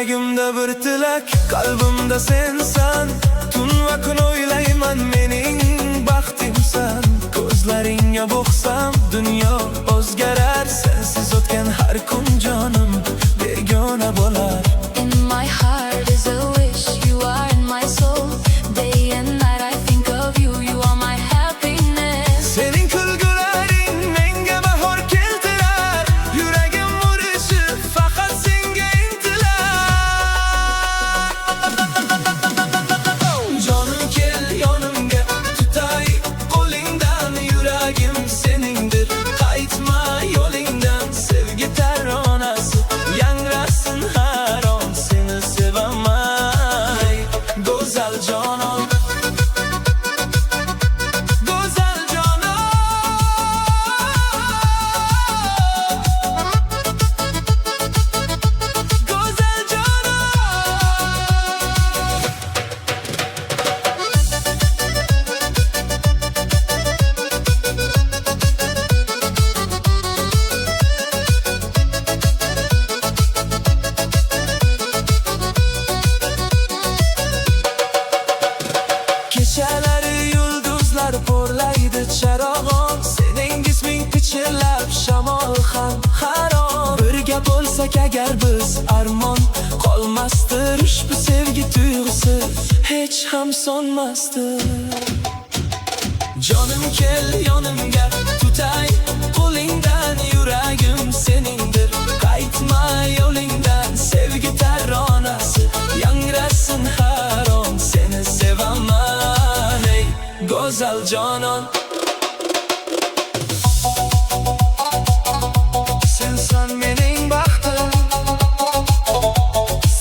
Yuragimda bir tilak, qalbimda sensan. Tun va kun o'ylayman, mening baxtimsan. Ko'zlaringga boqsam dunyo o'zgarar. Sensiz o'tgan har kun jonim begona bo'lar. In my heart is a wish, you are in my soul. Day and night I think of you, you are my happiness. Senin kulgularing menga bahor keltirar. Yuragim urishi faqat senga intilar. Jonim kel yonimga, tutay qo'lingdan. Yuragim seningdir, qaytma yo'lingdan. Sevgi taronasi yangrasin har on, seni sevaman ey go'zal jonon. Go'zal jonon, go'zal jonon. Kechalari yulduzlar porlaydi charog'on. Sening isming pichirlab shamol ham harom. Birga bo'lsak agar biz armon qolmasdir. Ushbu sevgi tuyg'usi hech ham so'nmasdir. Jonim kel yonimga, tutay qo'lingdan. Yuragim seningdir, qaytma yo'lingdan. Sevgi taronasi yangrasin har on, seni sevaman ey go'zal jonon. Sensan mening baxtim,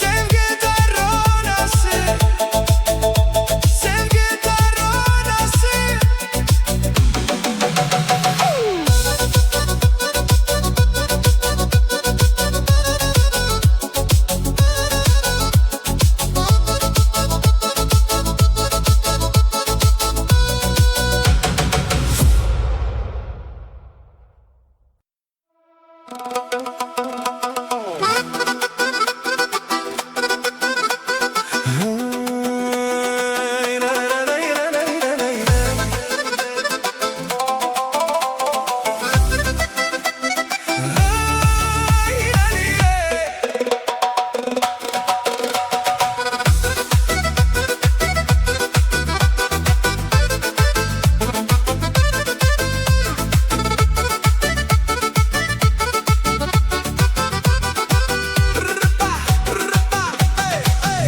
sevgi taronasi, sevgi taronasi.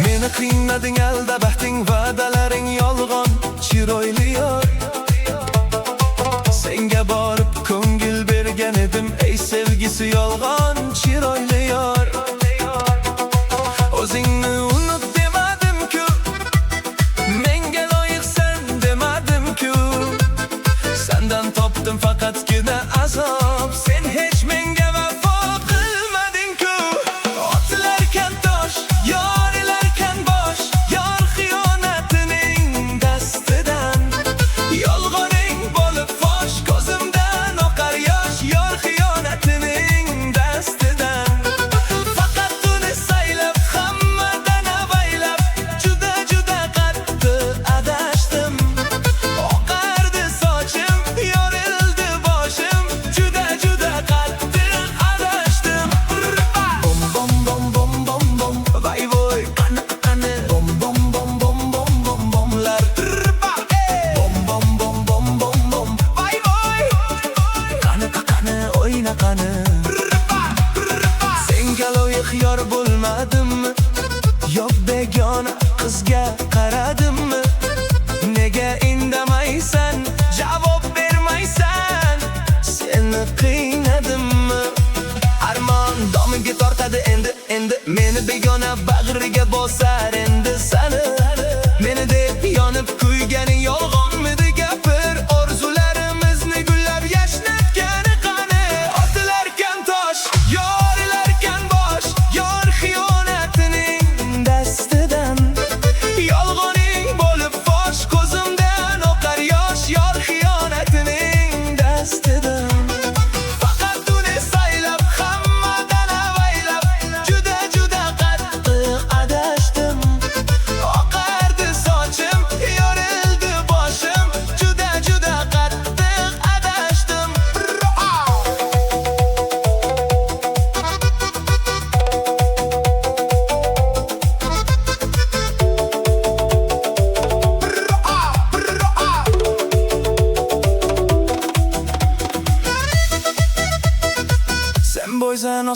Meni qiynading, alda baxting, va'dalaring yolg'on. Chiroyli yor, senga borib ko'ngil bergan edim. Ey sevgisi yolg'on, chiroyli yor. O'zingni unut demadim-ku, menga loyiqsan demadim-ku. Sendan topdim faqatgina azob, sen hech menga vafo qilmading-ku. Otilarkan tosh, yorilarkan bosh, yor xiyonatining dastidan. Yolg'oning bo'lib fosh, ko'zimdan oqar yosh, yor xiyonatining dastidan. Faqat uni saylab, hammadan avaylab, juda juda qattiq adashdim. Oqardi sochim, yorildi boshim, juda juda qattiq adashdim. Bom bom bom bom bom bom, vay voy qanaqa qani. Bom bom bom bom bom bom bomlar. Bom bom bom bom bom bom, vay voy qanaqa qani, o'yna qani. Senga loyiq yor bo'lmadimmi? Yo'q begona qizga qaradimmi? Nega indamaysan, javob bermaysan? Seni qiynadimmi? Armon domiga tortadi endi meni begona bag'riga bosar endi sani. Meni deb yonib kuyganing yolg'onmidi? Gapir, orzularimizni gullab yashnatgani qani? Otilarkan tosh, yorilarkan bosh, yor xiyonatining dastidan. Yolg'on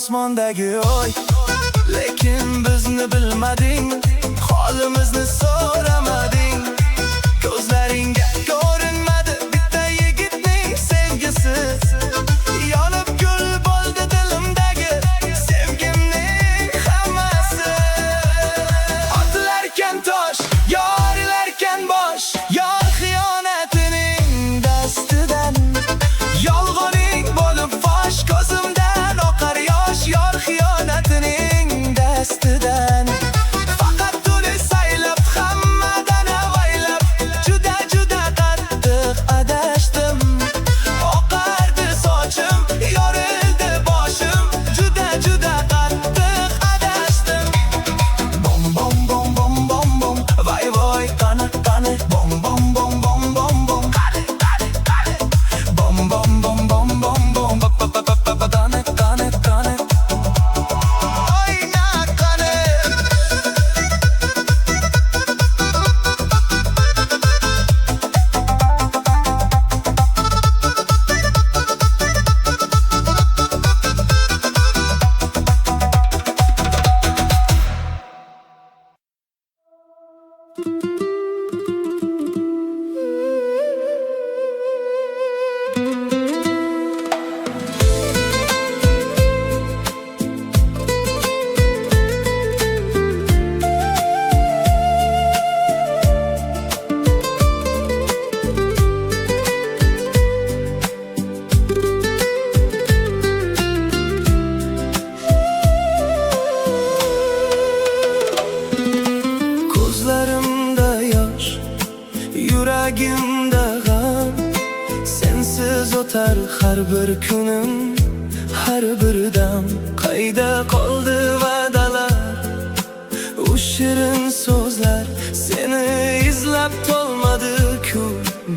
osmondagi oy. Lekin bizni bilmading, holimizni so'ramading. Ko'zlaringga ko'rinmadi bitta yigitning sevgisi. Yonib gul bo'ldi dilimdagi sevgimning hammasi. Otilarkan tosh, yorilarkan bosh, yor xiyonatining dastidan. Yolg'oning bo'lib fosh, ko'zimdan oqar yosh, yor xiyonatining dastidan. Faqat uni saylab, hammadan avaylab, juda qattiq adashdim. Oqardi sochim, yorildi boshim, juda qattiq adashdim. Bom bom bom bom bom bom, voy voy qani bom bom bom bom bom bom, qani bom bom bom bom bom bom, qani oy na qani. Ko'zlarimda yosh, yuragimda g'am. Sensiz o'tar har bir kunim, har bir dam. Qayda qoldi va'dalar, u shirin so'zlar. Seni izlab tolmadi-ku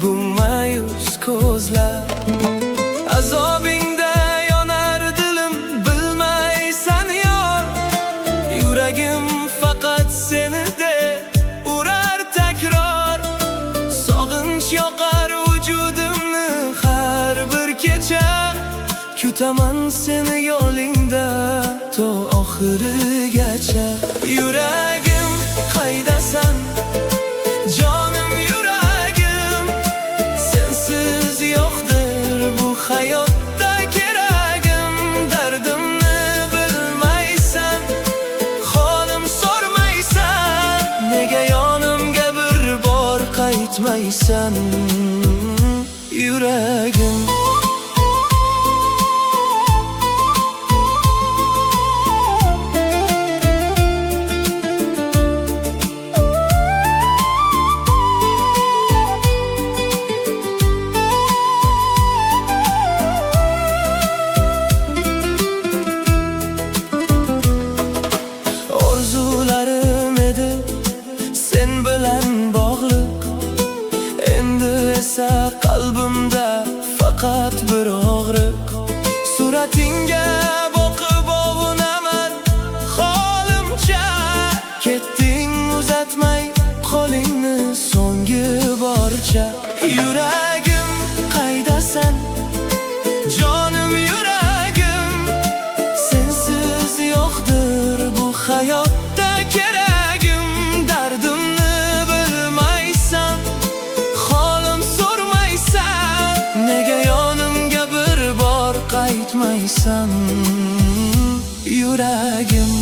bu ma'yus ko'zlar. Azobingda yonar dilim, bilmaysan yor. Yuragim faqat seni de urar takror. Sog'inch yoqar vujudimni har bir kecha. Kutaman seni yo'lingda to oxirigacha. Yuragim qaydasan, jonim yuragim. Sensiz yo'qdir bu hayotda keragim. Dardimni bilmaysan, holim sormaysan. Nega yonimga bir bor qaytmaysan, yuragim. Orzularim edi sen bilan bog'liq. Endi esa qalbimda faqat bir og'riq. Suratingga boqib ovunaman holimcha. Ketding uzatmay qo'lingni so'nggi borcha. Yuragim qaydasan, jonim yuragim. Sensiz yo'qdir bu hayotda keragim. Dardimni bilmaysan, holim so'rmaysan. Nega yonimga bir bor qaytmaysan, yuragim.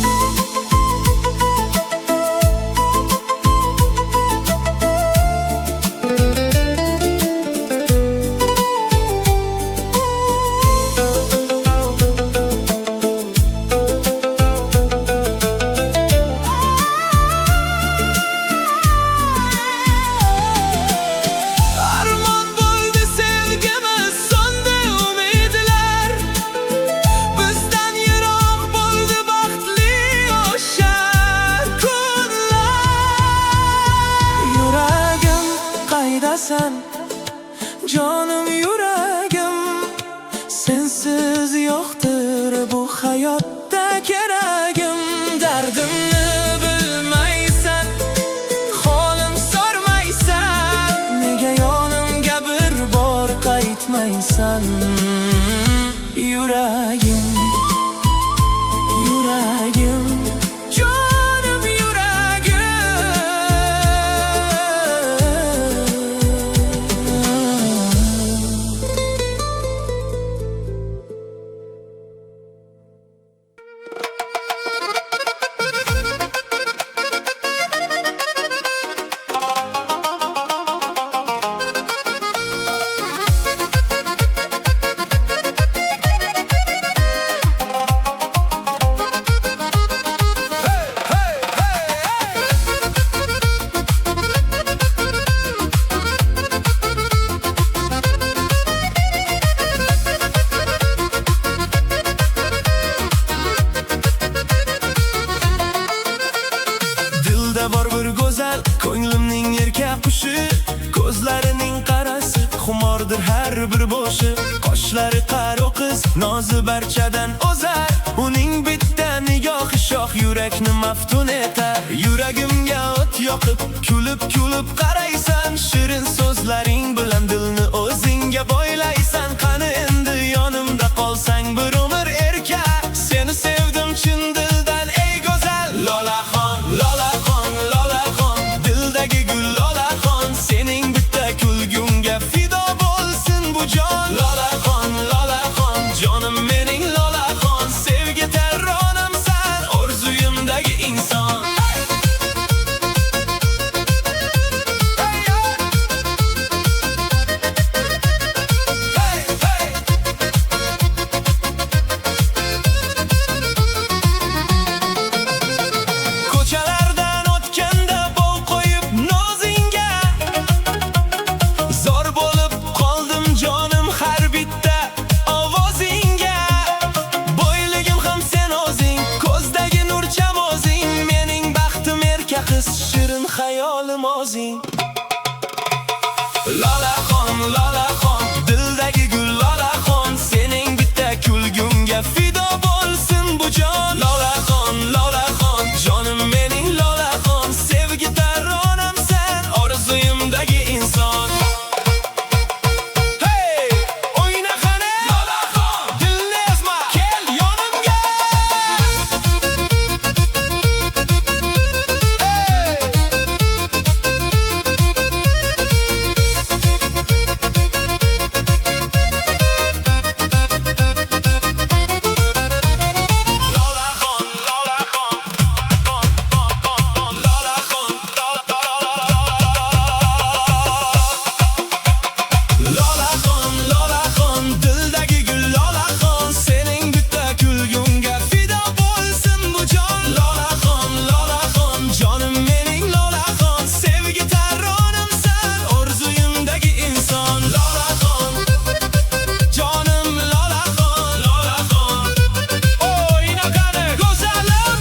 Armon bo'ldi sevgimiz, so'ndi umidlar. Bizdan yiroq bo'ldi baxtli o'sha kunlar. Yuragim qaydasan, jonim yuragim. Sensiz yo'qdir bu hayotda keragim. Dardimni bilmaysan, holim sormaysan. Nega yonimga bir bor qaytmaysan, yuragim. quchoq yurakni maftun etar. Yuragimga o't yoqib, kulib qaraysan. Shirin so'zlaring bilan dilni o'zingga boylaysan. Qani endi yonimda qolsang bir umr erka. Seni sevdim chin dildan ey go'zal Lolaxon, Lolaxon, Lolaxon, dildagi gul Lolaxon. Sening bitta kulgunga fido bo'lsin bu jon. Lolaxon, Lolaxon, jonim mening Lolaxon. Sevgi terronimsan, orzuyimdagi inson. Ko'chalardan o'tganda bol qo'yib nozingga, zor bo'lib qoldim jonim har bitta ovozingga. Boyligim ham sen o'zing, ko'zdagi nurcham o'zing. Mening baxtim erka qiz, shirin xayolim o'zing. Lolaxon, Lolaxon, dildagi gul Lolaxon. Sening bitta kulgunga fido bo'lsin bu jon. Lolaxon, Lolaxon, jonim mening Lolaxon. Sevgi taronamsan, orzuyimdagi inson. Hey, o'yna qani Lolaxon, dilni ezma, kel yonimga. Lolaxon, Lolaxon, dildagi gul Lolaxon. Sening bitta kulgunga fido bo'lsin bu jon. Lolaxon, Lolaxon, jonim mening Lolaxon. Sevgi taronimsan, orzuyimdagi inson. Lolaxon, jonim Lolaxon, Lolaxon. O'yna qani go'zalim.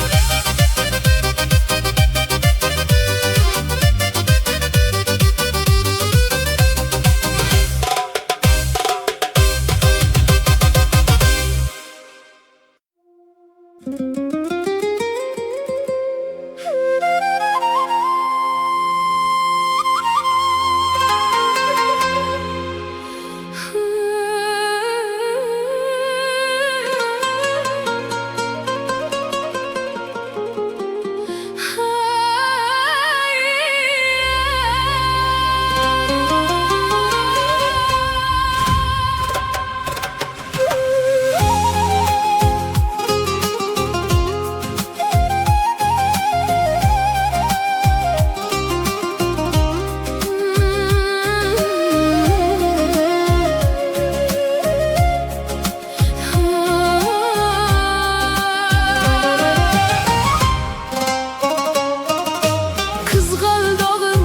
Kızgaldağım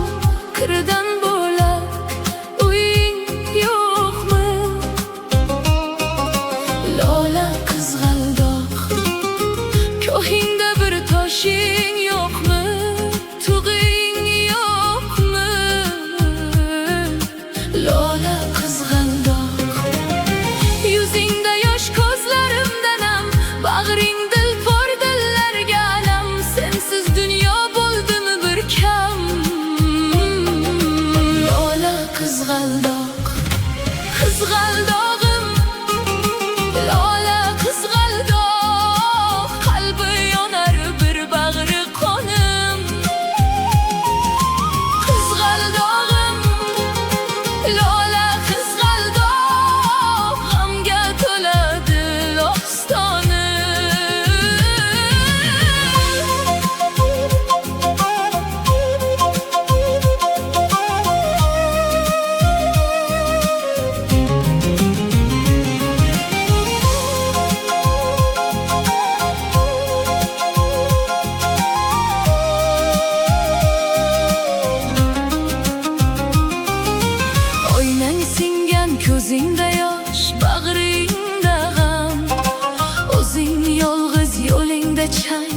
kırdan bo'lak uying yo'qmi? Lola qizg'aldoq, ko'hingda bir toshing yo'qmi? Tug'ing yo'qmi? Lola qizg'aldoq, yuzingda yosh ko'zlarimda nam, bag'ring dilfor dillarga alam. Sensiz dunyo bo'ldimi bir kam? Lola qizg'aldoq, qizg'aldog'im, Lola qizg'aldoq. Qalbi yonar bir bag'ri qonim. Qizg'aldog'im, Lola qizg'aldoq. G'amga to'la dil ostonim. Oynang singan ko'zingda yosh, bag'ringda g'am. O'zing yolg'iz yo'lingda chang.